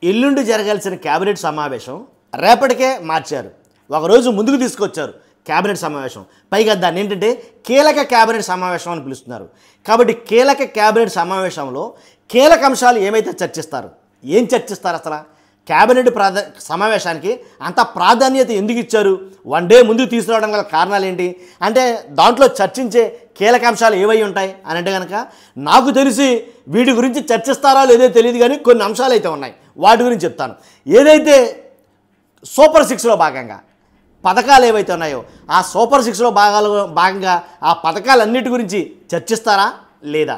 ఎల్లుండి జరగాల్సిన కేబినెట్ సమావేశం రేపటికే మార్చారు. ఒకరోజు ముందుకు తీసుకొచ్చారు కేబినెట్ సమావేశం. పైగా దాన్ని ఏంటంటే కీలక కేబినెట్ సమావేశం అని పిలుస్తున్నారు. కాబట్టి కీలక కేబినెట్ సమావేశంలో కీలక అంశాలు ఏమైతే చర్చిస్తారు, ఏం చర్చిస్తారు అసలు? కేబినెట్ సమావేశానికి అంత ప్రాధాన్యత ఎందుకు ఇచ్చారు? వన్ డే ముందుకు తీసుకురావడం గల కారణాలు ఏంటి అంటే దాంట్లో చర్చించే కీలక అంశాలు ఏవై ఉంటాయి అని అంటే కనుక నాకు తెలిసి వీటి గురించి చర్చిస్తారో లేదో తెలియదు, కానీ కొన్ని అంశాలు అయితే ఉన్నాయి. వాటి గురించి చెప్తాను. ఏదైతే సూపర్ 6లో భాగంగా పథకాలు ఏవైతే ఉన్నాయో ఆ సూపర్ 6లో భాగంగా ఆ పథకాలన్నిటి గురించి చర్చిస్తారా లేదా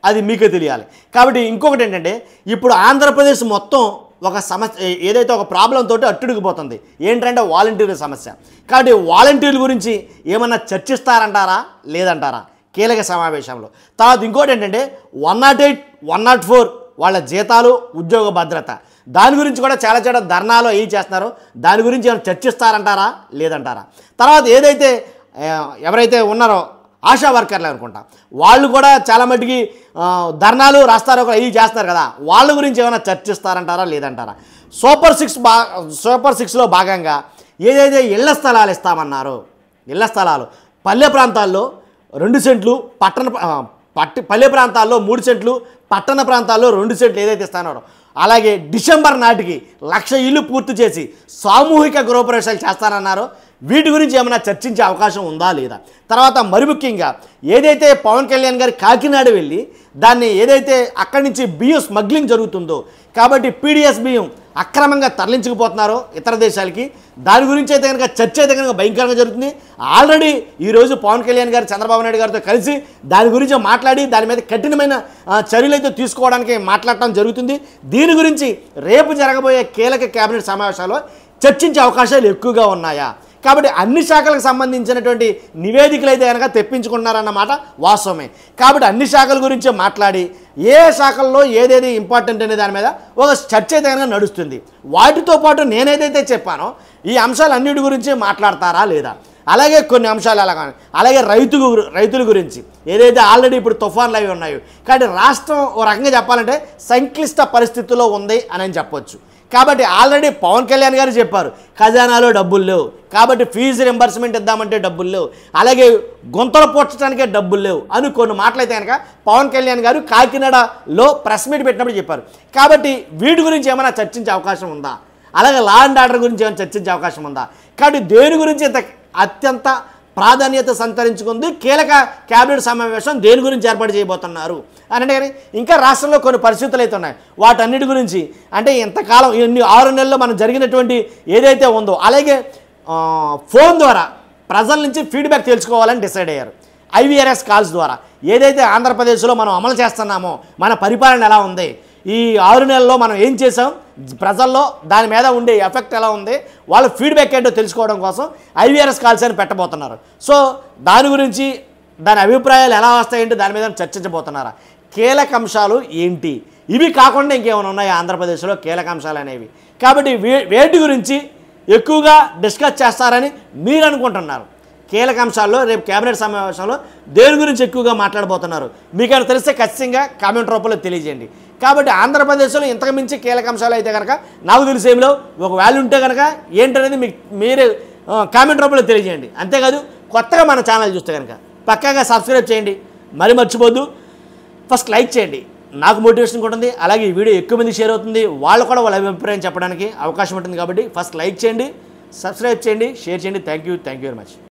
అది మీకే తెలియాలి. కాబట్టి ఇంకొకటి ఏంటంటే ఇప్పుడు ఆంధ్రప్రదేశ్ మొత్తం ఒక సమస్య, ఏదైతే ఒక ప్రాబ్లం తోటి అట్టుడికిపోతుంది. ఏంటంటే వాలంటీర్ల సమస్య. కాబట్టి వాలంటీర్ల గురించి ఏమన్నా చర్చిస్తారంటారా లేదంటారా కీలక సమావేశంలో? తర్వాత ఇంకోటి ఏంటంటే 108, 104 వాళ్ళ జీతాలు, ఉద్యోగ భద్రత, దాని గురించి కూడా చాలా ధర్నాలు అవి చేస్తున్నారు. దాని గురించి ఏమైనా చర్చిస్తారంటారా లేదంటారా? తర్వాత ఏదైతే ఎవరైతే ఉన్నారో ఆశా వర్కర్లు అనుకుంటా, వాళ్ళు కూడా చాలా మటుకి ధర్నాలు రాస్తారు అవి చేస్తారు కదా, వాళ్ళ గురించి ఏమైనా చర్చిస్తారంటారా లేదంటారా? సూపర్ 6లో భాగంగా ఏదైతే ఇళ్ల స్థలాలు ఇస్తామన్నారో, ఇళ్ల స్థలాలు పల్లె ప్రాంతాల్లో 2 సెంట్లు, పల్లె ప్రాంతాల్లో 3 సెంట్లు, పట్టణ ప్రాంతాల్లో 2 సెంట్లు ఏదైతే ఇస్తారో, అలాగే డిసెంబర్ నాటికి 1,00,000 ఇల్లు పూర్తి చేసి సామూహిక గృహప్రవేశాలు చేస్తారన్నారో వీటి గురించి ఏమైనా చర్చించే అవకాశం ఉందా లేదా? తర్వాత మరి ముఖ్యంగా ఏదైతే పవన్ కళ్యాణ్ గారు కాకినాడ వెళ్ళి దాన్ని ఏదైతే అక్కడి నుంచి బియ్యం స్మగ్లింగ్ జరుగుతుందో, కాబట్టి పీడిఎస్ బియ్యం అక్రమంగా తరలించుకుపోతున్నారో ఇతర దేశాలకి, దాని గురించి అయితే కనుక చర్చ అయితే కనుక భయంకరంగా జరుగుతుంది. ఆల్రెడీ ఈరోజు పవన్ కళ్యాణ్ గారు చంద్రబాబు నాయుడు గారితో కలిసి దాని గురించి మాట్లాడి దాని మీద కఠినమైన చర్యలు అయితే తీసుకోవడానికి మాట్లాడటం జరుగుతుంది. దీని గురించి రేపు జరగబోయే కీలక కేబినెట్ సమావేశాల్లో చర్చించే అవకాశాలు ఎక్కువగా ఉన్నాయా? కాబట్టి అన్ని శాఖలకు సంబంధించినటువంటి నివేదికలు అయితే కనుక తెప్పించుకుంటున్నారన్నమాట వాస్తవమే. కాబట్టి అన్ని శాఖల గురించి మాట్లాడి ఏ శాఖల్లో ఏదేది ఇంపార్టెంట్ అనే దాని మీద ఒక చర్చ అయితే కనుక నడుస్తుంది. వాటితో పాటు నేనేదైతే చెప్పానో ఈ అంశాలన్నిటి గురించి మాట్లాడతారా లేదా? అలాగే కొన్ని అంశాలు అలాగే రైతుల గురించి ఏదైతే ఆల్రెడీ ఇప్పుడు తుఫాన్లు అవి ఉన్నాయో, కాబట్టి రాష్ట్రం ఓ రకంగా చెప్పాలంటే సంక్లిష్ట పరిస్థితుల్లో ఉంది అని చెప్పొచ్చు. కాబట్టి ఆల్రెడీ పవన్ కళ్యాణ్ గారు చెప్పారు ఖజానాలో డబ్బులు లేవు, కాబట్టి ఫీజు రింబర్స్మెంట్ ఇద్దామంటే డబ్బులు లేవు, అలాగే గుంతలు పోర్చడానికే డబ్బులు లేవు అని కొన్ని మాటలైతే కనుక పవన్ కళ్యాణ్ గారు కాకినాడలో ప్రెస్ మీట్ పెట్టినప్పుడు చెప్పారు. కాబట్టి వీటి గురించి ఏమైనా చర్చించే అవకాశం ఉందా? అలాగే లా అండ్ ఆర్డర్ గురించి ఏమైనా చర్చించే అవకాశం ఉందా? కాబట్టి దేని గురించి అత్యంత ప్రాధాన్యత సంతరించుకుంది కీలక కేబినెట్ సమావేశం దేని గురించి ఏర్పాటు చేయబోతున్నారు అని అంటే ఇంకా రాష్ట్రంలో కొన్ని పరిస్థితులు అయితే ఉన్నాయి. వాటన్నిటి గురించి అంటే ఇంతకాలం 6 నెలల్లో మనం జరిగినటువంటి ఏదైతే ఉందో, అలాగే ఫోన్ ద్వారా ప్రజల నుంచి ఫీడ్బ్యాక్ తెలుసుకోవాలని డిసైడ్ అయ్యారు. IVRS కాల్స్ ద్వారా ఏదైతే ఆంధ్రప్రదేశ్లో మనం అమలు చేస్తున్నామో మన పరిపాలన ఎలా ఉంది, ఈ 6 నెలల్లో మనం ఏం చేసాం, ప్రజల్లో దాని మీద ఉండే ఎఫెక్ట్ ఎలా ఉంది, వాళ్ళ ఫీడ్బ్యాక్ ఏంటో తెలుసుకోవడం కోసం IVRS కాల్స్ అని పెట్టబోతున్నారు. సో దాని గురించి దాని అభిప్రాయాలు ఎలా వస్తాయంటే దాని మీద చర్చించబోతున్నారా? కీలక అంశాలు ఏంటి? ఇవి కాకుండా ఇంకేమైనా ఉన్నాయి ఆంధ్రప్రదేశ్లో కీలక అంశాలు అనేవి. కాబట్టి వేటి గురించి ఎక్కువగా డిస్కస్ చేస్తారని మీరు అనుకుంటున్నారు? కీలక అంశాల్లో రేపు కేబినెట్ సమావేశంలో దేని గురించి ఎక్కువగా మాట్లాడబోతున్నారు? మీకైనా తెలిస్తే ఖచ్చితంగా కామెంట్ రూపంలో తెలియజేయండి. కాబట్టి ఆంధ్రప్రదేశ్లో ఇంతకు మించి కీలక అంశాలు అయితే కనుక నాకు తెలిసేమిలో ఒక వాల్యూ ఉంటే కనుక ఏంటనేది మీరే కామెంట్ రూపంలో తెలియజేయండి. అంతేకాదు కొత్తగా మన ఛానల్ చూస్తే కనుక పక్కాగా సబ్స్క్రైబ్ చేయండి. మరి మర్చిపోద్దు ఫస్ట్ లైక్ చేయండి, నాకు మోటివేషన్ ఉంటుంది. అలాగే ఈ వీడియో ఎక్కువ మంది షేర్ అవుతుంది, వాళ్ళు కూడా వాళ్ళ అభిప్రాయం చెప్పడానికి అవకాశం ఉంటుంది. కాబట్టి ఫస్ట్ లైక్ చేయండి, సబ్స్క్రైబ్ చేయండి, షేర్ చేయండి. Thank you very much.